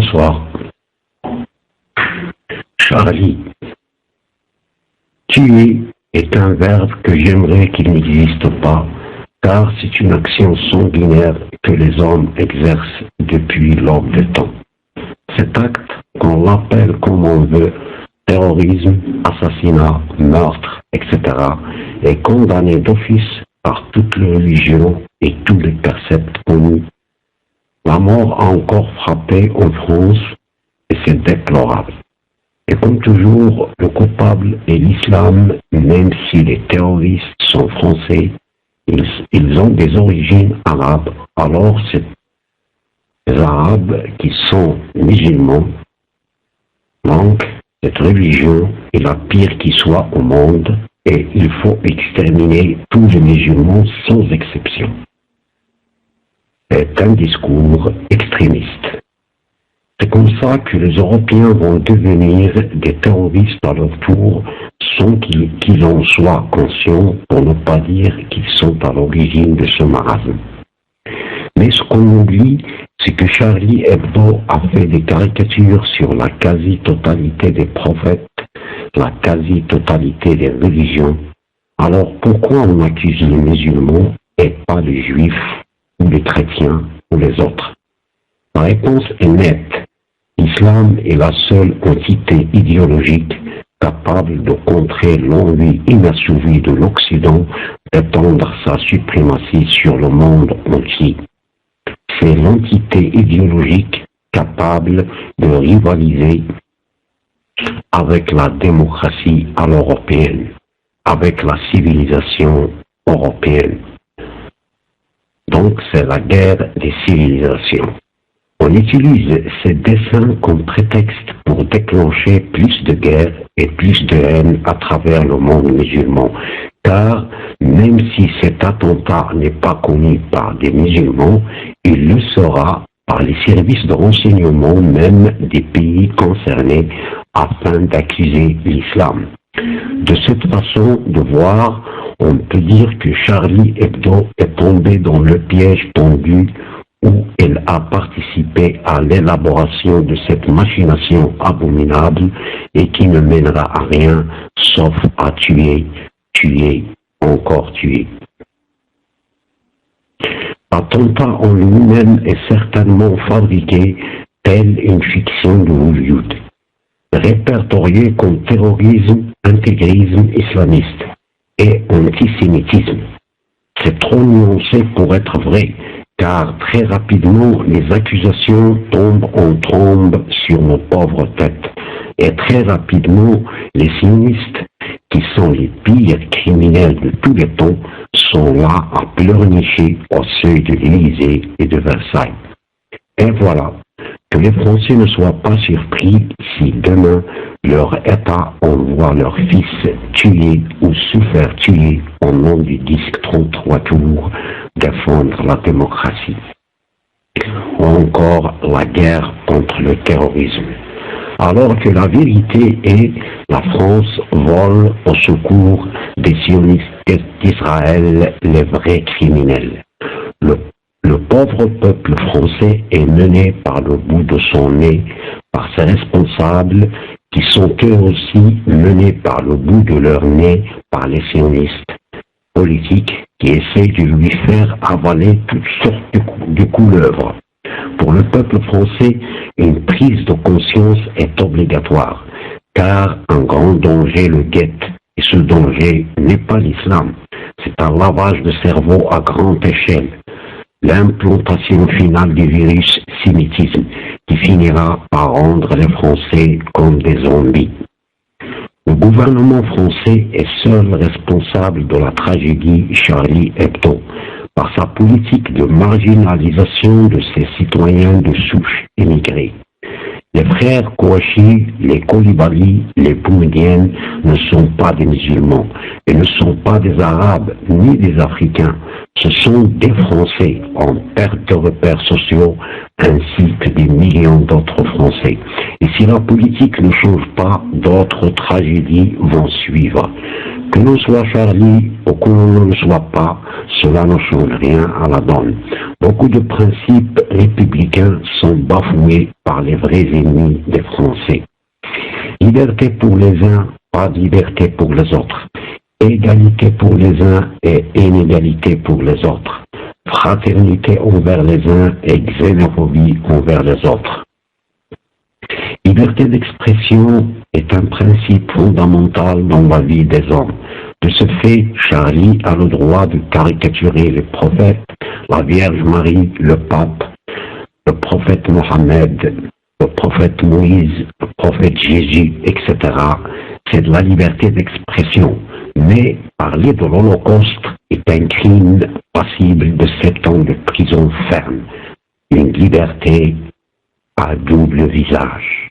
Bonsoir. Charlie, tuer est un verbe que j'aimerais qu'il n'existe pas, car c'est une action sanguinaire que les hommes exercent depuis l'aube des temps. Cet acte, qu'on l'appelle comme on veut, terrorisme, assassinat, meurtre, etc., est condamné d'office par toutes les religions et tous les préceptes connus. La mort a encore frappé en France et c'est déplorable. Et comme toujours, le coupable est l'islam, même si les terroristes sont français, ils ont des origines arabes, alors c'est les Arabes qui sont musulmans. Donc, cette religion est la pire qui soit au monde et il faut exterminer tous les musulmans sans exception. C'est un discours extrémiste. C'est comme ça que les Européens vont devenir des terroristes à leur tour sans qu'ils en soient conscients, pour ne pas dire qu'ils sont à l'origine de ce marasme. Mais ce qu'on oublie, c'est que Charlie Hebdo a fait des caricatures sur la quasi-totalité des prophètes, la quasi-totalité des religions. Alors pourquoi on accuse les musulmans et pas les juifs ou les chrétiens ou les autres? La réponse est nette. L'islam est la seule entité idéologique capable de contrer l'envie inassouvi de l'Occident d'étendre sa suprématie sur le monde entier. C'est l'entité idéologique capable de rivaliser avec la démocratie à l'européenne, avec la civilisation européenne. Donc c'est la guerre des civilisations. On utilise ces dessins comme prétexte pour déclencher plus de guerre et plus de haine à travers le monde musulman. Car même si cet attentat n'est pas connu par des musulmans, il le sera par les services de renseignement même des pays concernés afin d'accuser l'islam. De cette façon de voir, on peut dire que Charlie Hebdo est tombé dans le piège tendu où elle a participé à l'élaboration de cette machination abominable et qui ne mènera à rien sauf à tuer, encore tuer. L'attentat en lui-même est certainement fabriqué telle une fiction de Hollywood, répertorié comme terrorisme, intégrisme islamiste et antisémitisme. C'est trop nuancé pour être vrai, car très rapidement les accusations tombent en trombe sur nos pauvres têtes. Et très rapidement, les sionistes, qui sont les pires criminels de tous les temps, sont là à pleurnicher au seuil de l'Élysée et de Versailles. Et voilà, que les Français ne soient pas surpris si demain leur État envoie leurs fils tuer ou se faire tuer au nom du disque 33 tours défendre la démocratie. Ou encore la guerre contre le terrorisme. Alors que la vérité est la France vole au secours des sionistes d'Israël, les vrais criminels. Le pauvre peuple français est mené par le bout de son nez par ses responsables qui sont eux aussi menés par le bout de leur nez par les sionistes politiques qui essayent de lui faire avaler toutes sortes de couleuvres. Pour le peuple français, une prise de conscience est obligatoire, car un grand danger le guette, et ce danger n'est pas l'islam, c'est un lavage de cerveau à grande échelle, l'implantation finale du virus sémitisme, qui finira par rendre les Français comme des zombies. Le gouvernement français est seul responsable de la tragédie Charlie Hebdo, par sa politique de marginalisation de ses citoyens de souche immigrés. Les frères Kouachi, les Koulibaly, les Boumediennes ne sont pas des musulmans et ne sont pas des Arabes ni des Africains. Ce sont des Français en perte de repères sociaux ainsi que des millions d'autres Français. Et si la politique ne change pas, d'autres tragédies vont suivre. Que l'on soit Charlie ou que l'on ne le soit pas, cela ne change rien à la donne. Beaucoup de principes républicains sont bafoués par les vrais ennemis des Français. Liberté pour les uns, pas de liberté pour les autres. Égalité pour les uns et inégalité pour les autres. Fraternité envers les uns et xénophobie envers les autres. Liberté d'expression est un principe fondamental dans la vie des hommes. De ce fait, Charlie a le droit de caricaturer les prophètes, la Vierge Marie, le pape, le prophète Mohammed, le prophète Moïse, le prophète Jésus, etc. C'est de la liberté d'expression. Mais parler de l'Holocauste est un crime passible de 7 ans de prison ferme. Une liberté à double visage.